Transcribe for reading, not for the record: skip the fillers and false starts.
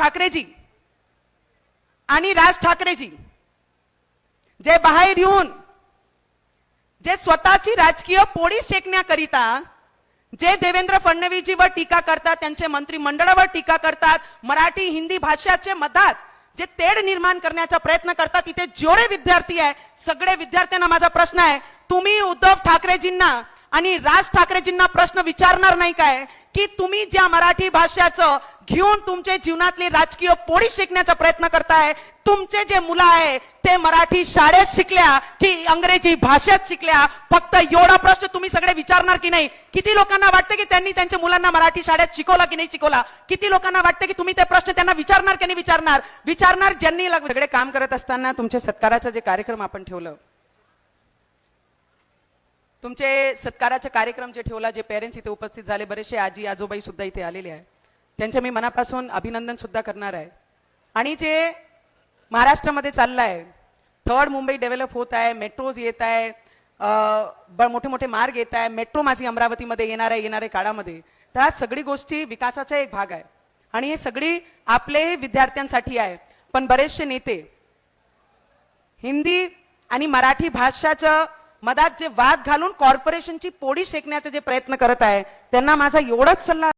ठाकरेजी आणि राज ठाकरेजी जे बाहेर येऊन जे स्वतःची राजकीय पोळी शेकण्याकरिता जे देवेंद्र फडणवीसजीवर टीका करतात, त्यांचे मंत्रिमंडळावर टीका करतात, मराठी हिंदी भाषाचे मधात जे तेढ निर्माण करण्याचा प्रयत्न करतात, इथे जेवढे विद्यार्थी आहे सगळे विद्यार्थ्यांना माझा प्रश्न आहे, तुम्ही उद्धव ठाकरेजींना आणि राज ठाकरेजींना प्रश्न विचारणार नाही काय की तुम्ही ज्या मराठी भाषाचं घेऊन तुमच्या जीवनातली राजकीय पोळी शिकण्याचा प्रयत्न करताय, तुमचे जे मुलं आहे ते मराठी शाळेत शिकल्या की इंग्रजी भाषेत शिकल्या? फक्त एवढा प्रश्न तुम्ही सगळे विचारणार की नाही? किती लोकांना वाटतं की त्यांनी त्यांच्या मुलांना मराठी शाळेत शिकवला की नाही शिकवला? किती लोकांना वाटतं की तुम्ही ते प्रश्न त्यांना विचारणार की नाही विचारणार? विचारणार ज्यांनी सगळे काम करत असताना तुमचे सत्काराचा जे कार्यक्रम आपण ठेवलं, तुमचे सत्काराचे कार्यक्रम जे ठेवला, जे पेरेंट्स इथे उपस्थित झाले, बरेचसे आजी आजोबाई सुद्धा इथे आलेले आहे, त्यांचे मी मनापासून अभिनंदन सुद्धा करणार आहे. आणि जे महाराष्ट्रामध्ये चाललंय, थर्ड मुंबई डेव्हलप होत आहे, मेट्रोज येत आहे, मोठे मोठे मार्ग येत आहे, मेट्रो माझी अमरावतीमध्ये येणाऱ्या काळामध्ये, तर हा सगळी गोष्टी विकासाचा एक भाग आहे आणि हे सगळी आपले विद्यार्थ्यांसाठी आहे. पण बरेचसे नेते हिंदी आणि मराठी भाषाचं मधात जे वाद घालून कॉर्पोरेशनची पोळी शेकण्याचा जे प्रयत्न करत आहे, त्यांना माझा एवढाच सल्ला